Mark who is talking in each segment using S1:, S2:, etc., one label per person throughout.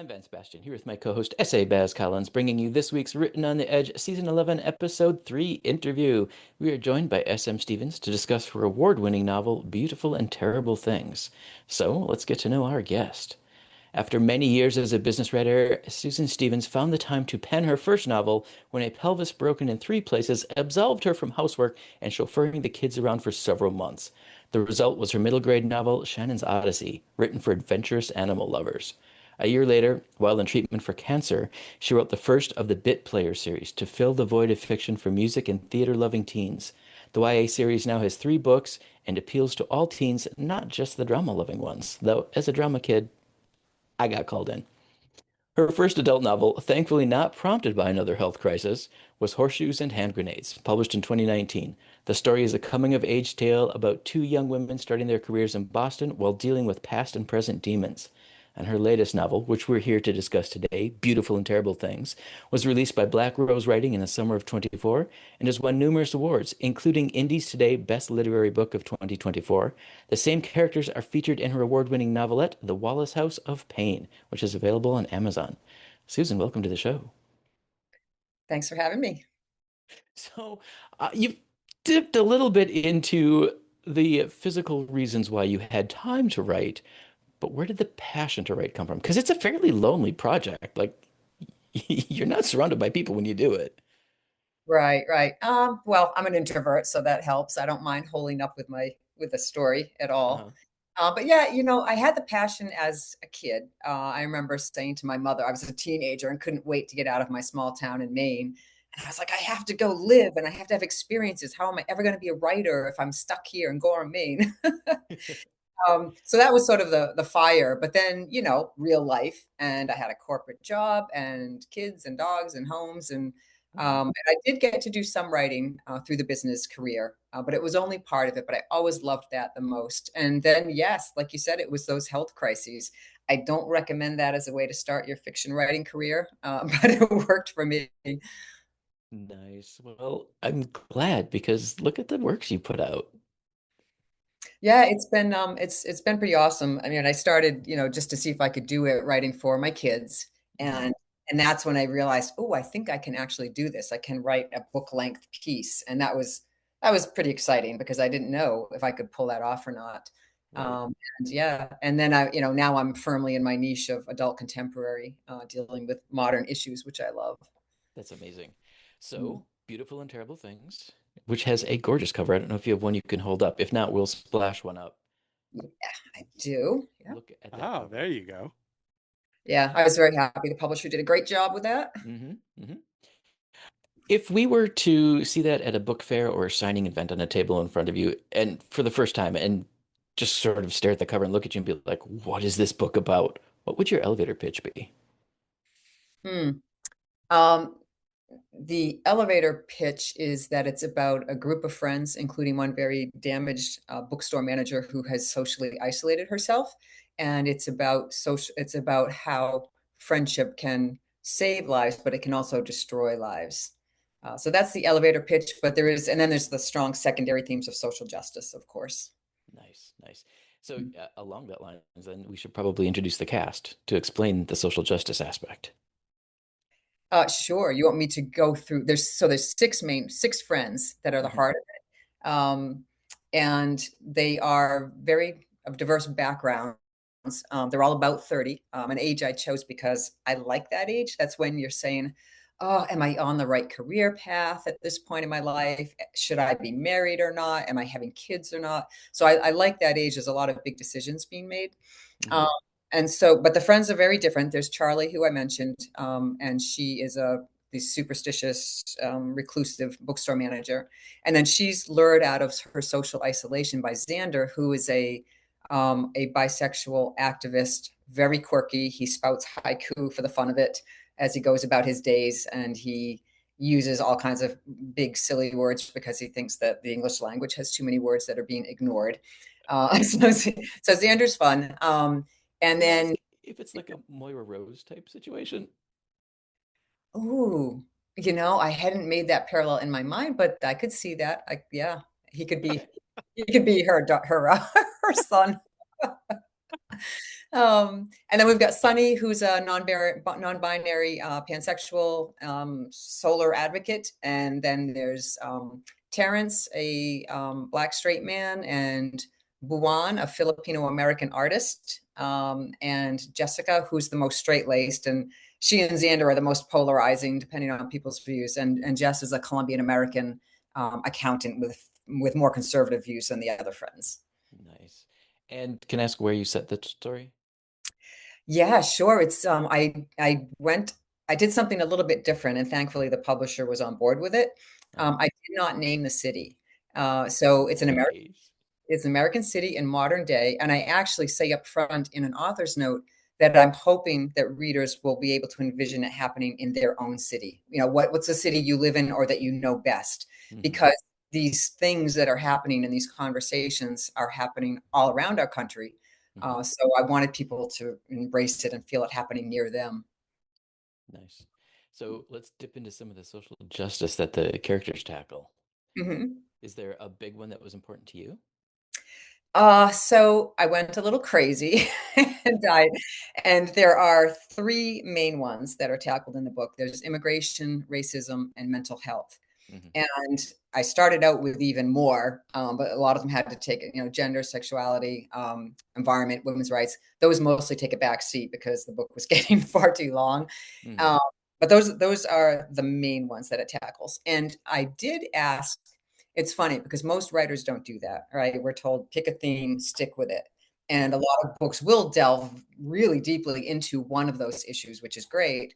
S1: I'm Van Sebastian here with my co-host S.A. Baz Collins, bringing you this week's Written on the Edge Season 11, Episode 3 interview. We are joined by S.M. Stevens to discuss her award-winning novel, Beautiful and Terrible Things. So, let's get to know our guest. After many years as a business writer, Susan Stevens found the time to pen her first novel when a pelvis broken in three places absolved her from housework and chauffeuring the kids around for several months. The result was her middle grade novel, Shannon's Odyssey, written for adventurous animal lovers. A year later, while in treatment for cancer, she wrote the first of the Bit Player series to fill the void of fiction for music and theater-loving teens. The YA series now has three books and appeals to all teens, not just the drama-loving ones, though as a drama kid, I got called in. Her first adult novel, thankfully not prompted by another health crisis, was Horseshoes and Hand Grenades, published in 2019. The story is a coming-of-age tale about two young women starting their careers in Boston while dealing with past and present demons. And her latest novel, which we're here to discuss today, Beautiful and Terrible Things, was released by Black Rose Writing in the summer of 24 and has won numerous awards, including Indies Today Best Literary Book of 2024. The same characters are featured in her award-winning novelette, The Wallace House of Pain, which is available on Amazon. Susan, welcome to the show.
S2: Thanks for having me.
S1: So, you've dipped a little bit into the physical reasons why you had time to write, but where did the passion to write come from? Because it's a fairly lonely project. Like, you're not surrounded by people when you do it.
S2: Right, right. Well, I'm an introvert, so that helps. I don't mind holding up with a story at all.
S1: Uh-huh.
S2: But yeah, I had the passion as a kid. I remember saying to my mother, I was a teenager and couldn't wait to get out of my small town in Maine. And I was like, I have to go live and I have to have experiences. How am I ever going to be a writer if I'm stuck here in Gorham, Maine? So that was sort of the fire, but then, real life. And I had a corporate job and kids and dogs and homes. And I did get to do some writing through the business career, but it was only part of it. But I always loved that the most. And then, yes, like you said, it was those health crises. I don't recommend that as a way to start your fiction writing career, but it worked for me.
S1: Nice. Well, I'm glad because look at the works you put out.
S2: Yeah, it's been pretty awesome. I mean, I started, just to see if I could do it writing for my kids.
S1: Hmm.
S2: And that's when I realized, oh, I think I can actually do this. I can write a book length piece. And that was pretty exciting because I didn't know if I could pull that off or not.
S1: Right.
S2: And yeah, and then now I'm firmly in my niche of adult contemporary, dealing with modern issues, which I love.
S1: That's amazing.
S2: Mm.
S1: So, Beautiful and Terrible Things, which has a gorgeous cover. I don't know if you have one you can hold up. If not, we'll splash one up.
S2: Yeah, I do. Yeah.
S1: Look at that
S3: Oh,
S1: cover.
S3: there you go.
S2: Yeah, I was very happy. The publisher did a great job with that.
S1: Hmm. Hmm. If we were to see that at a book fair or a signing event on a table in front of you, and for the first time, and just sort of stare at the cover and look at you and be like, what is this book about? What would your elevator pitch be?
S2: Hmm. Um, the elevator pitch is that it's about a group of friends, including one very damaged bookstore manager who has socially isolated herself, and It's about how friendship can save lives, but it can also destroy lives. So that's the elevator pitch. And then there's the strong secondary themes of social justice, of course.
S1: Nice, nice. So, along that lines, then we should probably introduce the cast to explain the social justice aspect.
S2: Sure. You want me to go through? There's six friends that are the
S1: Hmm.
S2: heart of it, and they are very of diverse backgrounds. They're all about 30, an age I chose because I like that age. That's when you're saying, "Oh, am I on the right career path at this point in my life? Should I be married or not? Am I having kids or not?" So I like that age. There's a lot of big decisions being made.
S1: Hmm.
S2: Um, but the friends are very different. There's Charlie, who I mentioned, and she is the superstitious, reclusive bookstore manager. And then she's lured out of her social isolation by Xander, who is a bisexual activist, very quirky. He spouts haiku for the fun of it as he goes about his days, and he uses all kinds of big, silly words because he thinks that the English language has too many words that are being ignored. So Xander's fun. And
S1: Can I ask
S2: then,
S1: if it's like a Moira Rose type situation?
S2: ooh, I hadn't made that parallel in my mind, but I could see that. Yeah, he could
S1: Okay.
S2: be, he could be her son. And then we've got Sunny, who's a non-binary pansexual solar advocate. And then there's Terrence, a black straight man, and Buwan, a Filipino-American artist, and Jessica, who's the most straight-laced. And she and Xander are the most polarizing, depending on people's views. And Jess is a Colombian-American accountant with more conservative views than the other friends.
S1: Nice. And can I ask where you set the story?
S2: Yeah, sure. It's I did something a little bit different, and thankfully the publisher was on board with it.
S1: Oh,
S2: I did not name the city. So
S1: nice.
S2: it's an American city in modern day, and I actually say up front in an author's note that I'm hoping that readers will be able to envision it happening in their own city. What's the city you live in or that you know best?
S1: Hmm.
S2: Because these things that are happening in these conversations are happening all around our country.
S1: Hmm.
S2: So I wanted people to embrace it and feel it happening near them.
S1: Nice. So let's dip into some of the social justice that the characters tackle.
S2: Mhm.
S1: Is there a big one that was important to you?
S2: So I went a little crazy and there are three main ones that are tackled in the book. There's immigration, racism, and mental health.
S1: Hmm.
S2: And I started out with even more, but a lot of them had to take it, gender, sexuality, environment, women's rights. Those mostly take a back seat because the book was getting far too long.
S1: Hmm.
S2: Um, but those are the main ones that it tackles. And I did ask, it's funny because most writers don't do that, right? We're told pick a theme, stick with it. And a lot of books will delve really deeply into one of those issues, which is great.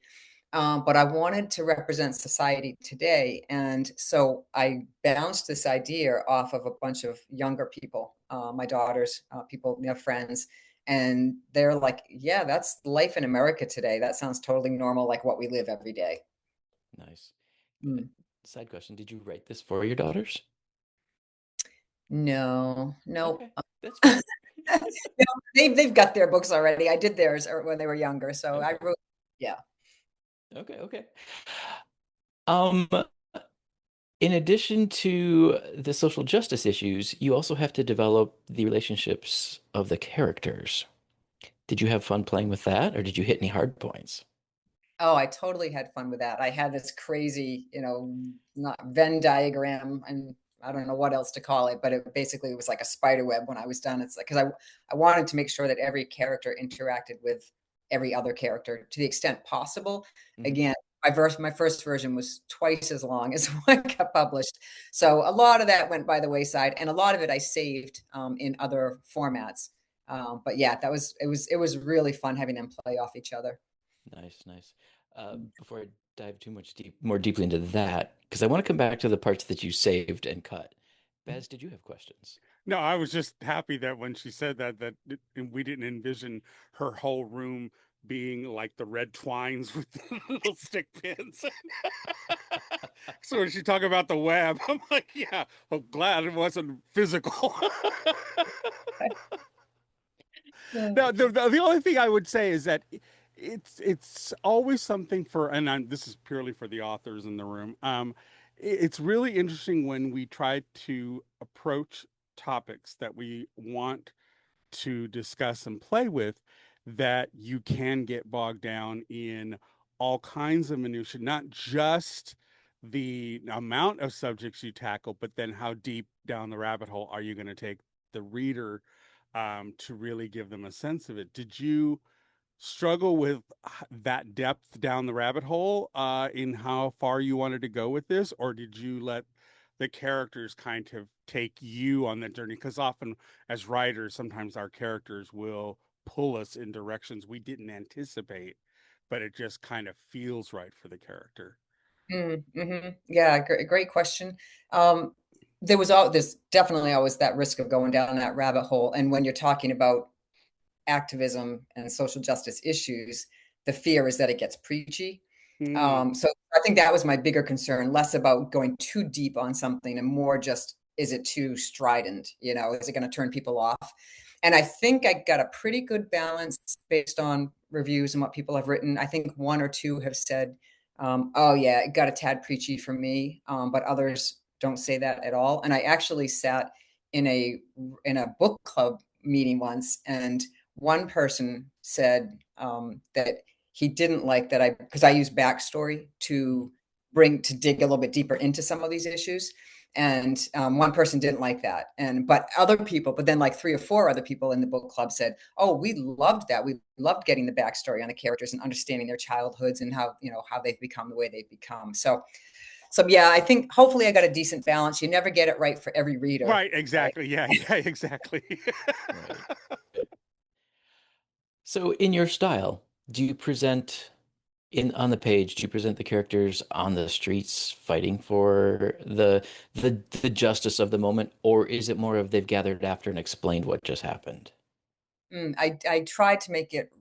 S2: But I wanted to represent society today. And so I bounced this idea off of a bunch of younger people, my daughters, people, friends. And they're like, yeah, that's life in America today. That sounds totally normal, like what we live every day.
S1: Nice. Uh,
S2: Mm.
S1: Side question, did you write this for your daughters?
S2: No, no.
S1: Okay, that's fair.
S2: No, they've got their books already. I did theirs when they were younger. So I
S1: Okay,
S2: wrote, yeah.
S1: okay. Um, in addition to the social justice issues, you also have to develop the relationships of the characters. Did you have fun playing with that, or did you hit any hard points?
S2: Oh, I totally had fun with that. I had this crazy, not Venn diagram, and I don't know what else to call it, but it basically was like a spider web when I was done. It's like because I wanted to make sure that every character interacted with every other character to the extent possible.
S1: Hmm.
S2: Again, my first version was twice as long as what got published, so a lot of that went by the wayside, and a lot of it I saved in other formats. But yeah, it was really fun having them play off each other.
S1: Nice, nice. Before I dive too much more deeply into that, because I want to come back to the parts that you saved and cut. Baz, did you have questions?
S3: No, I was just happy that when she said we didn't envision her whole room being like the red twines with the little stick pins. So when she talked about the web, I'm like, yeah, I'm glad it wasn't physical. Now, the only thing I would say is that it's always something for, and this is purely for the authors in the room. It's really interesting when we try to approach topics that we want to discuss and play with, that you can get bogged down in all kinds of minutia, not just the amount of subjects you tackle, but then how deep down the rabbit hole are you going to take the reader, to really give them a sense of it. Did you struggle with that depth down the rabbit hole, in how far you wanted to go with this, or did you let the characters kind of take you on that journey? Because often, as writers, sometimes our characters will pull us in directions we didn't anticipate, but it just kind of feels right for the character.
S2: Yeah, great question. There's definitely always that risk of going down that rabbit hole. And when you're talking about activism and social justice issues, the fear is that it gets preachy.
S3: Hmm.
S2: So I think that was my bigger concern, less about going too deep on something and more just, is it too strident? Is it going to turn people off? And I think I got a pretty good balance based on reviews and what people have written. I think one or two have said, oh, yeah, it got a tad preachy for me, but others don't say that at all. And I actually sat in a book club meeting once, and one person said that he didn't like that because I use backstory to dig a little bit deeper into some of these issues. And one person didn't like that. But then like 3 or 4 other people in the book club said, oh, we loved that. We loved getting the backstory on the characters and understanding their childhoods and how they've become the way they've become. So yeah, I think hopefully I got a decent balance. You never get it right for every reader.
S3: Right,
S2: Right?
S3: exactly. Yeah, yeah, exactly.
S1: Right. So in your style, do you present in on the page, do you present the characters on the streets fighting for the justice of the moment, or is it more of they've gathered after and explained what just happened?
S2: I try to make it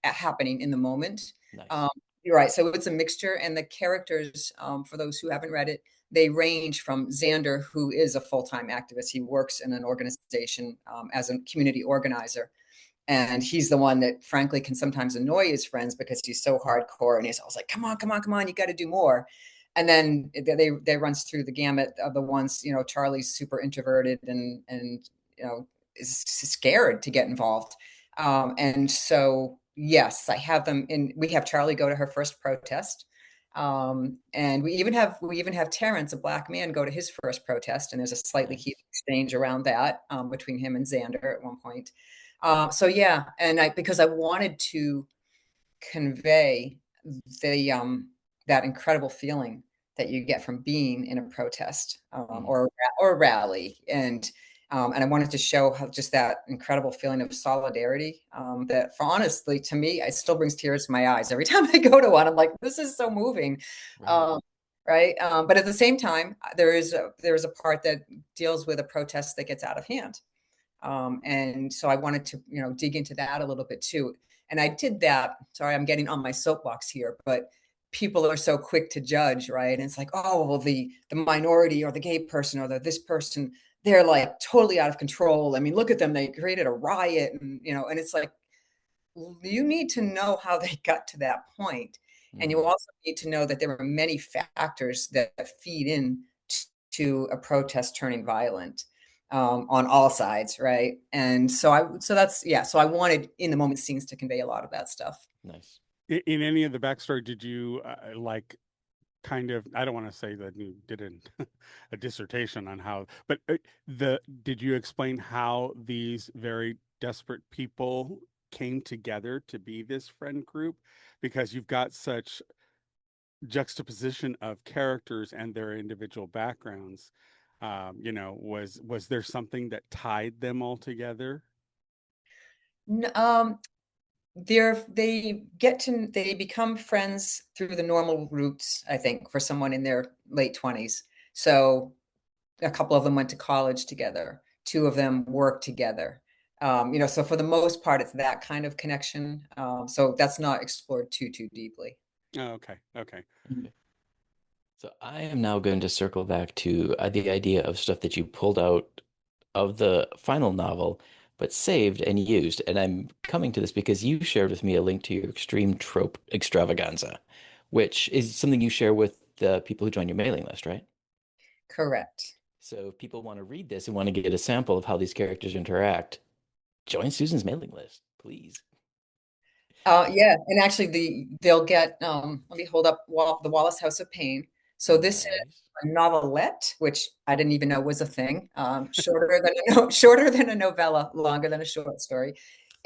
S2: happening in the moment. Um,
S1: Nice.
S2: you're right. So it's a mixture, and the characters, for those who haven't read it, they range from Xander, who is a full-time activist. He works in an organization as a community organizer, and he's the one that, frankly, can sometimes annoy his friends because he's so hardcore, and he's always like, "Come on, come on, come on, you got to do more." And then they runs through the gamut of the ones, Charlie's super introverted and is scared to get involved. And so, yes, I have them in. We have Charlie go to her first protest, and we even have Terrence, a black man, go to his first protest, and there's a slightly heated
S1: Nice.
S2: exchange around that between him and Xander at one point. So yeah, and because I wanted to convey the that incredible feeling that you get from being in a protest
S1: Mm,
S2: or a rally, and I wanted to show how just that incredible feeling of solidarity that, for honestly, to me, it still brings tears to my eyes every time I go to one. I'm like, this is so moving,
S1: right.
S2: um, right? But at the same time, there is a part that deals with a protest that gets out of hand. And so I wanted to, dig into that a little bit too. And I did that. Sorry, I'm getting on my soapbox here, but people are so quick to judge, right? And it's like, oh, well, the minority or the gay person or this person, they're like totally out of control. I mean, look at them. They created a riot, and it's like, you need to know how they got to that point. And you
S1: Mm,
S2: also need to know that there are many factors that feed in to a protest turning violent on all sides, right? And so I wanted in the moment scenes to convey a lot of that stuff.
S1: nice.
S3: In any of the backstory, did you like kind of, I don't want to say that you did a dissertation on how, but the did you explain how these very desperate people came together to be this friend group? Because you've got such juxtaposition of characters and their individual backgrounds. Was there something that tied them all together?
S2: N- Um, they become friends through the normal routes, I think, for someone in their late 20s. So a couple of them went to college together. Two of them worked together. So for the most part, it's that kind of connection. So that's not explored too deeply.
S3: Oh, okay, okay.
S1: Okay. So I am now going to circle back to the idea of stuff that you pulled out of the final novel, but saved and used. And I'm coming to this because you shared with me a link to your extreme trope extravaganza, which is something you share with the people who join your mailing list, right?
S2: Correct.
S1: So if people want to read this and want to get a sample of how these characters interact, join Susan's mailing list, please.
S2: Yeah, and actually they'll get let me hold up the Wallace House of Pain. So this is
S1: Nice.
S2: a novelette, which I didn't even know was a thing. Shorter than a shorter than a novella, longer than a short story.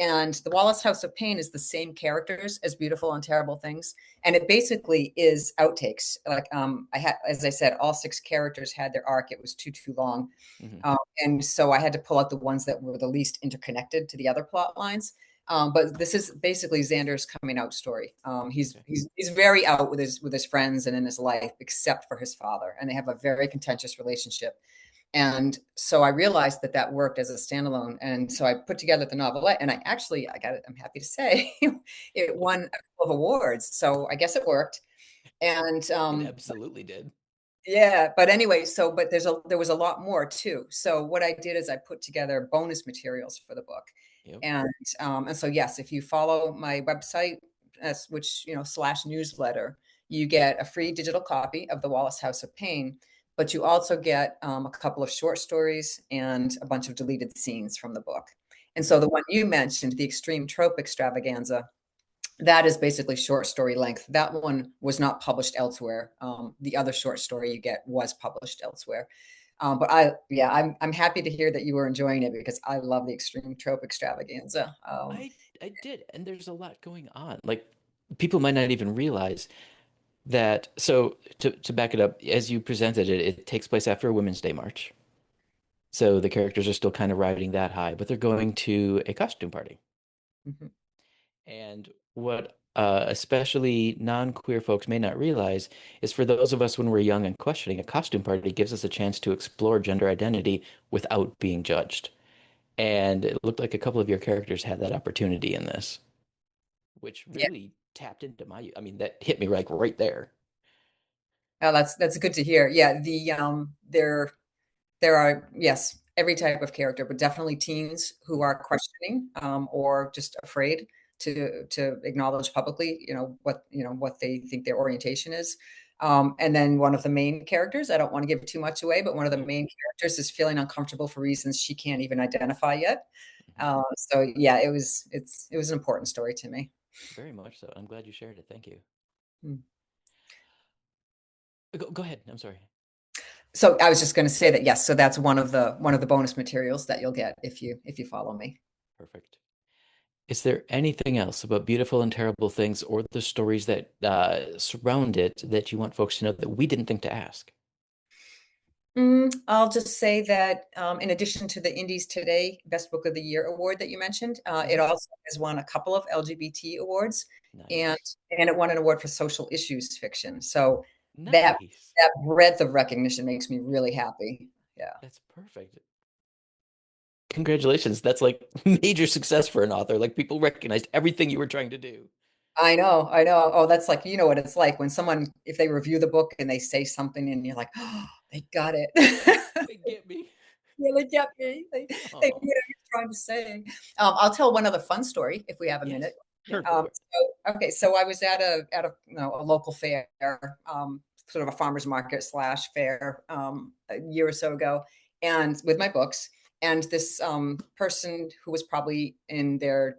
S2: And the Wallace House of Pain is the same characters as Beautiful and Terrible Things, and it basically is outtakes. Like I had, as I said, all 6 characters had their arc. It was too long,
S1: Hmm.
S2: and so I had to pull out the ones that were the least interconnected to the other plot lines. But this is basically Xander's coming out story. He's
S1: Okay.
S2: he's he's very out with his friends and in his life, except for his father, and they have a very contentious relationship. And so I realized that worked as a standalone, and so I put together the novelette, and I got it. I'm happy to say it won a couple of awards, so I guess it worked. And
S1: It absolutely did.
S2: yeah, but anyway, but there was a lot more too. So what I did is I put together bonus materials for the book.
S1: Yep.
S2: And so yes, if you follow my website, which slash newsletter, you get a free digital copy of the Wallace House of Pain, but you also get a couple of short stories and a bunch of deleted scenes from the book. And so the one you mentioned, the Extreme Trope Extravaganza, that is basically short story length. That one was not published elsewhere. The other short story you get was published elsewhere. But yeah, I'm happy to hear that you were enjoying it because I love the Extreme Trope Extravaganza.
S1: I I did, and there's a lot going on. Like people might not even realize that. So to back it up, as you presented it, it takes place after a Women's Day march. So the characters are still kind of riding that high, but they're going to a costume party.
S2: Mhm.
S1: And what especially non-queer folks may not realize is for those of us when we're young and questioning, a costume party gives us a chance to explore gender identity without being judged. And it looked like a couple of your characters had that opportunity in this, which
S2: Yeah.
S1: really tapped into I mean, that hit me like right there.
S2: Oh, that's good to hear. Yeah, there are, yes, every type of character, but definitely teens who are questioning, or just afraid to acknowledge publicly, what they think their orientation is. And then one of the main characters, I don't want to give too much away, but one of the
S1: No.
S2: main characters is feeling uncomfortable for reasons she can't even identify yet.
S1: Mhm.
S2: So yeah, it was an important story to me.
S1: Very much so. I'm glad you shared it. Thank you.
S2: Mm.
S1: Go ahead. I'm sorry.
S2: So I was just going to say that yes, so that's one of the bonus materials that you'll get if you follow me.
S1: Perfect. Is there anything else about Beautiful and Terrible Things or the stories that surround it that you want folks to know that we didn't think to ask?
S2: I'll just say that in addition to the Indies Today Best Book of the Year award that you mentioned, it
S1: Mhm.
S2: also has won a couple of LGBT awards, and
S1: Nice.
S2: and it won an award for social issues fiction. So that
S1: Nice.
S2: that breadth of recognition makes me really happy. Yeah.
S1: That's perfect. Congratulations. That's like major success for an author. Like people recognized everything you were trying to do.
S2: I know, I know. Oh, that's like, you know what it's like when someone, if they review the book and they say something and you're like, oh, they got it.
S1: They get me.
S2: Really get me. They knew
S1: Oh,
S2: what I was trying to say. I'll tell one other fun story if we have a minute.
S1: yes. Yeah,
S3: Sure.
S1: go for it.
S2: Okay, so I was at a local fair, sort of a farmer's market slash fair, a year or so ago, and with my books, and this person who was probably in their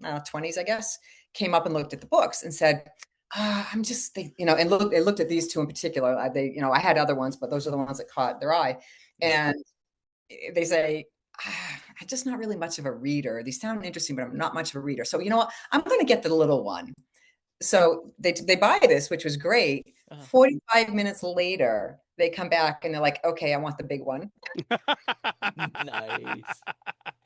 S2: 20s, I guess, came up and looked at the books and said, I'm just, and looked at these two in particular. I had other ones, but those are the ones that caught their eye.
S1: Mhm.
S2: And they say, I'm just not really much of a reader. These sound interesting, but I'm not much of a reader. So you know what? I'm going to get the little one. So they buy this, which was great.
S1: Uh-huh.
S2: 45 minutes later, they come back and they're like, okay, I want the big one.
S1: Nice.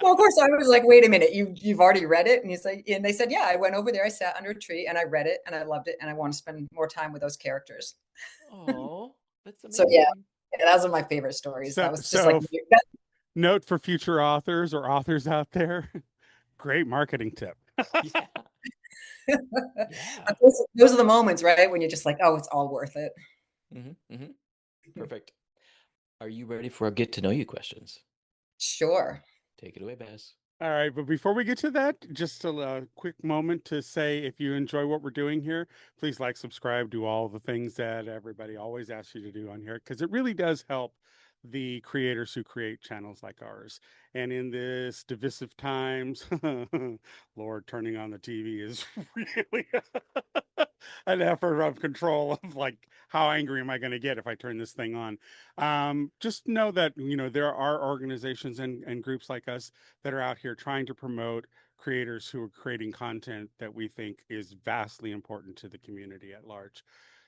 S2: Well, of course, I was like, wait a minute, you've already read it? And he's like, and they said, yeah, I went over there, I sat under a tree and I read it and I loved it and I want to spend more time with those characters.
S1: Oh, that's
S2: So yeah,
S1: amazing.
S2: yeah, those are my favorite stories.
S3: So,
S2: That was just like
S3: so note for future authors or authors out there, great marketing tip.
S1: Yeah. Yeah.
S2: those are the moments, right? When you're just like, oh, it's all worth it.
S1: Hmm. Perfect. Are you ready for our get to know you questions?
S2: Sure.
S1: Take it away, Baz.
S3: All right, but before we get to that, just a quick moment to say if you enjoy what we're doing here, please like, subscribe, do all the things that everybody always asks you to do on here, because it really does help the creators who create channels like ours. And in this divisive times, Lord, turning on the TV is really an effort of control of like how angry am I going to get if I turn this thing on. Just know that there are organizations and groups like us that are out here trying to promote creators who are creating content that we think is vastly important to the community at large.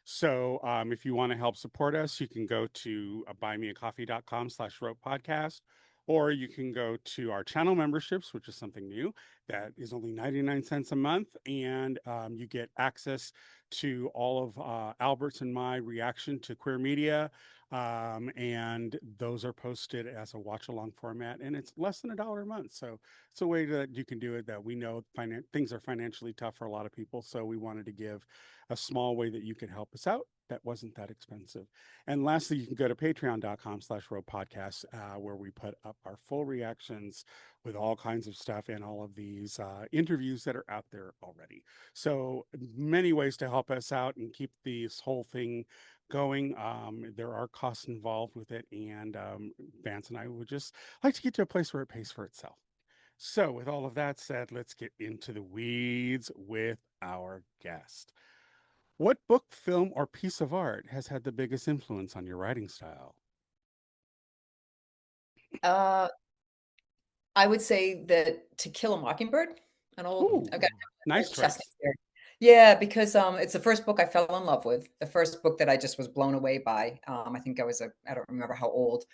S3: So if you want to help support us, you can go to buymeacoffee.com/rope podcast, or you can go to our channel memberships, which is something new that is only 99 cents a month. And you get access to all of Albert's and my reaction to queer media. And those are posted as a watch along format, and it's less than $1 a month. So it's a way that you can do it that we know things are financially tough for a lot of people. So we wanted to give a small way that you could help us out that wasn't that expensive. And lastly, you can go to patreon.com/rope podcast, where we put up our full reactions with all kinds of stuff and all of these interviews that are out there already. So many ways to help us out and keep this whole thing going. There are costs involved with it, and Vance and I would just like to get to a place where it pays for itself. So, with all of that said, let's get into the weeds with our guest. What book, film, or piece of art has had the biggest influence on your writing style?
S2: Uh, I would say that To Kill a Mockingbird, I've got
S3: Ooh,
S2: an
S3: nice
S2: old chestnut
S3: choice.
S2: here. Yeah, because it's the first book I fell in love with, the first book that I just was blown away by. I think I don't remember how old,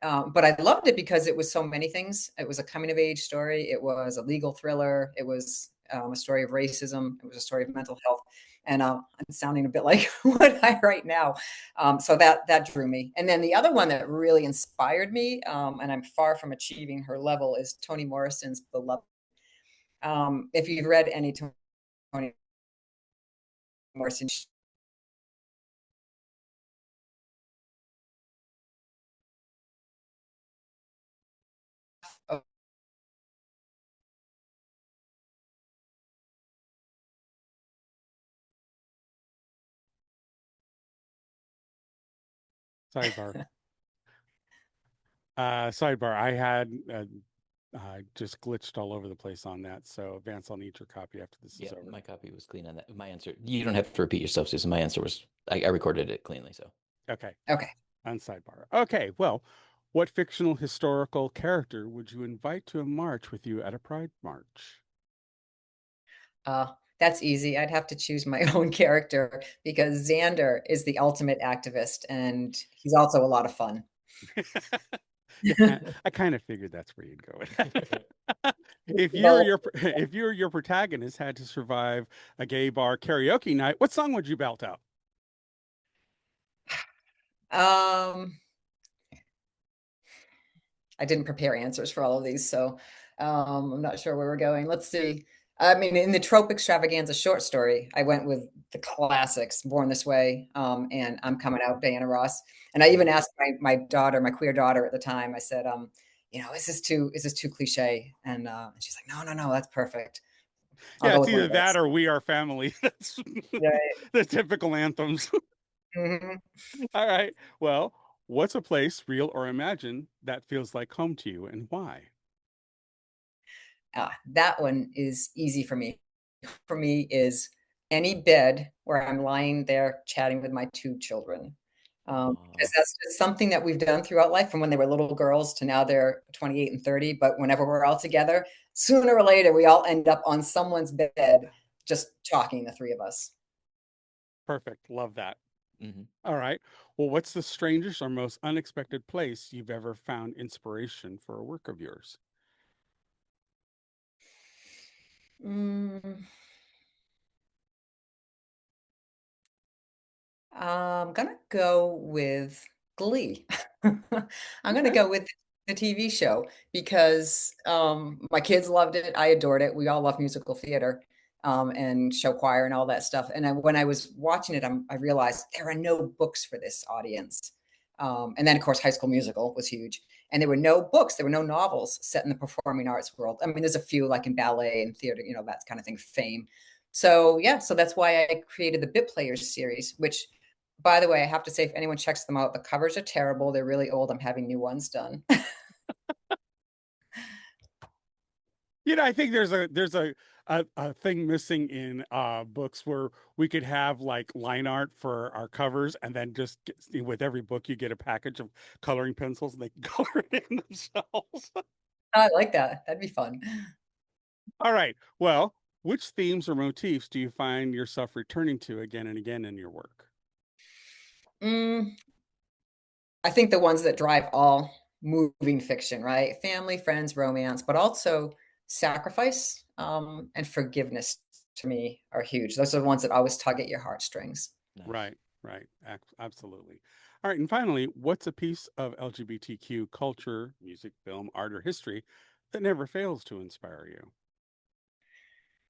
S2: but I loved it because it was so many things. It was a coming of age story. It was a legal thriller. It was a story of racism. It was a story of mental health. And I'm sounding a bit like what I write now. So that drew me. And then the other one that really inspired me, and I'm far from achieving her level, is Toni Morrison's Beloved. If you've read any Toni Morrison, oh,
S3: Sidebar. Sidebar. I had just glitched all over the place on that. So, Vance, I'll need your copy after this is
S1: Yeah,
S3: over.
S1: my copy was clean on that. My answer, you don't have to repeat yourself, Susan. My answer was, I recorded it cleanly. So
S3: Okay,
S2: okay.
S3: on sidebar. Okay, well, what fictional historical character would you invite to a march with you at a pride march?
S2: That's easy. I'd have to choose my own character because Xander is the ultimate activist and he's also a lot of fun.
S3: Yeah, I kind of figured that's where you'd go with that.
S2: Both.
S3: If you or your protagonist had to survive a gay bar karaoke night, what song would you belt out?
S2: Um, I didn't prepare answers for all of these, so I'm not sure where we're going. Let's see. I mean, in the Trope Extravaganza short story, I went with the classics, Born This Way, and I'm Coming Out, Diana Ross. And I even
S3: Mhm.
S2: asked my daughter, my queer daughter at the time, I said, is this too cliche? And she's like, no, that's perfect. I'll
S3: Yeah,
S2: go
S3: it's
S2: with one
S3: either
S2: of
S3: that
S2: those.
S3: or We Are Family. That's
S2: Yeah.
S3: the typical anthems.
S2: Mhm.
S3: All right. Well, what's a place, real or imagined, that feels like home to you and why?
S2: That one is easy for me. For me is any bed where I'm lying there chatting with my two children. Because
S1: Aw.
S2: that's just something that we've done throughout life from when they were little girls to now they're 28 and 30. But whenever we're all together, sooner or later, we all end up on someone's bed just talking, the three of us.
S3: Perfect. Love that.
S1: Mhm.
S3: All right. Well, what's the strangest or most unexpected place you've ever found inspiration for a work of yours?
S2: Mm, I'm gonna go with Glee. I'm gonna
S3: Okay.
S2: go with the TV show because my kids loved it. I adored it. We all love musical theater and show choir and all that stuff. And when I was watching it, I realized there are no books for this audience. And then, of course, High School Musical was huge. And there were no books, there were no novels set in the performing arts world. I mean, there's a few like in ballet and theater, that kind of thing, fame. So, yeah, so that's why I created the Bit Players series, which by the way, I have to say, if anyone checks them out, the covers are terrible. They're really old. I'm having new ones done.
S3: I think there's a thing missing in books where we could have like line art for our covers and then just with every book you get a package of coloring pencils and they can color it in themselves.
S2: I like that. That'd be fun.
S3: All right. Well, which themes or motifs do you find yourself returning to again and again in your work?
S2: Mm, I think the ones that drive all moving fiction, right? Family, friends, romance, but also sacrifice and forgiveness to me are huge. Those are the ones that always tug at your heartstrings.
S3: Right,
S1: Nice.
S3: right. Absolutely. All right. And finally, what's a piece of LGBTQ culture, music, film, art, or history that never fails to inspire you?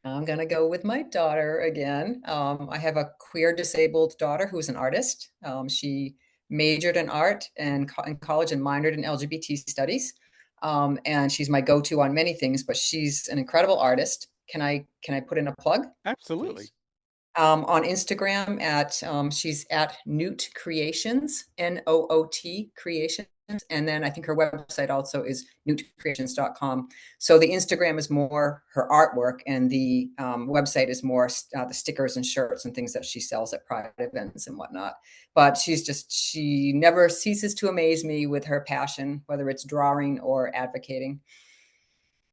S2: I'm gonna go with my daughter again. I have a queer disabled daughter who's an artist. She majored in art and in college and minored in LGBT studies. And she's my go-to on many things, but she's an incredible artist. Can I put in a plug?
S3: Absolutely.
S1: Please.
S2: On Instagram she's at Newt Creations, Noot Creations. And then I think her website also is newtcreations.com. So the Instagram is more her artwork, and the website is more the stickers and shirts and things that she sells at private events and whatnot. But she never ceases to amaze me with her passion, whether it's drawing or advocating.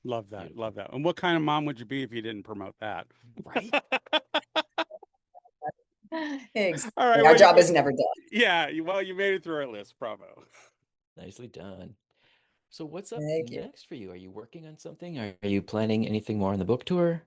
S3: Love that. Beautiful. Love that. And what kind of mom would you be if you didn't promote that?
S1: Right.
S2: Exactly.
S3: All right.
S2: Our job is never done.
S3: Yeah. Well, you made it through our list. Bravo.
S1: Nicely done. So what's up
S2: Thank
S1: next for you? Are you working on something? Are you planning anything more on the book tour?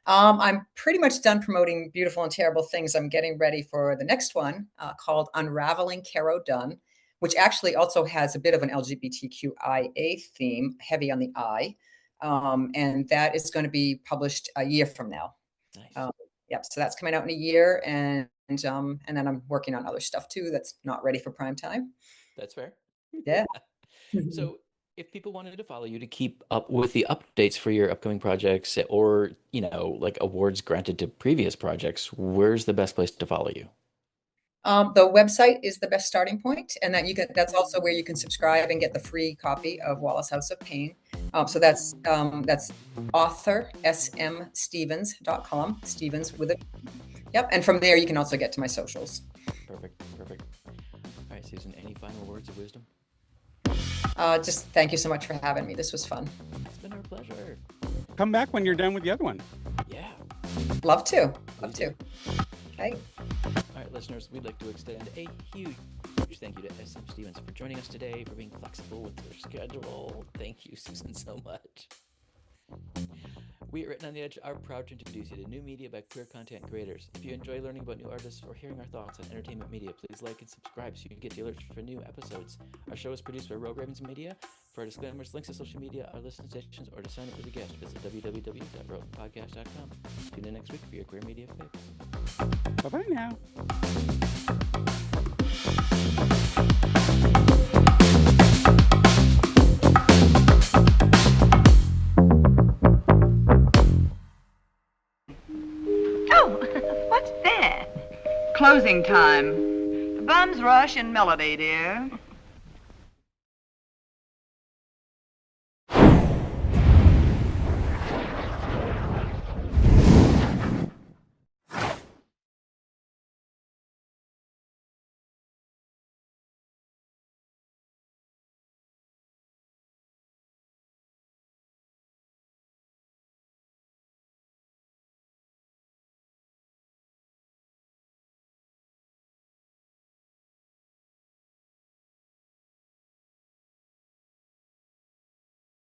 S2: I'm pretty much done promoting Beautiful and Terrible Things. I'm getting ready for the next one called Unraveling Caro Dunn, which actually also has a bit of an LGBTQIA theme, heavy on the I. And that is going to be published a year from now.
S1: Nice.
S2: Yep. So that's coming out in a year. And then I'm working on other stuff too that's not ready for prime time.
S1: That's fair.
S2: Yeah.
S1: So if people wanted to follow you to keep up with the updates for your upcoming projects or, like awards granted to previous projects, where's the best place to follow you?
S2: The website is the best starting point, and that's also where you can subscribe and get the free copy of Wallace House of Pain. So that's author smstevens.com, Stevens with it. Yep. And from there you can also get to my socials.
S1: Perfect. All right, Susan, any final words of wisdom?
S2: Just thank you so much for having me. This was fun.
S1: It's been our pleasure.
S3: Come back when you're done with the other one.
S1: Yeah.
S2: Love to. Okay.
S1: All right, listeners, we'd like to extend a huge thank you to SM Stevens for joining us today, for being flexible with their schedule. Thank you, Susan, so much. We at Written on the Edge are proud to introduce you to new media by queer content creators. If you enjoy learning about new artists or hearing our thoughts on entertainment media, please like and subscribe so you can get the alerts for new episodes. Our show is produced by Rogue Ravens Media. For our disclaimers, links to social media, our listening stations, or to sign up as a guest, visit www.roguepodcast.com. Tune in next week for your queer media fix.
S3: Bye-bye now.
S4: Closing time. Bum's Rush and Melody, dear.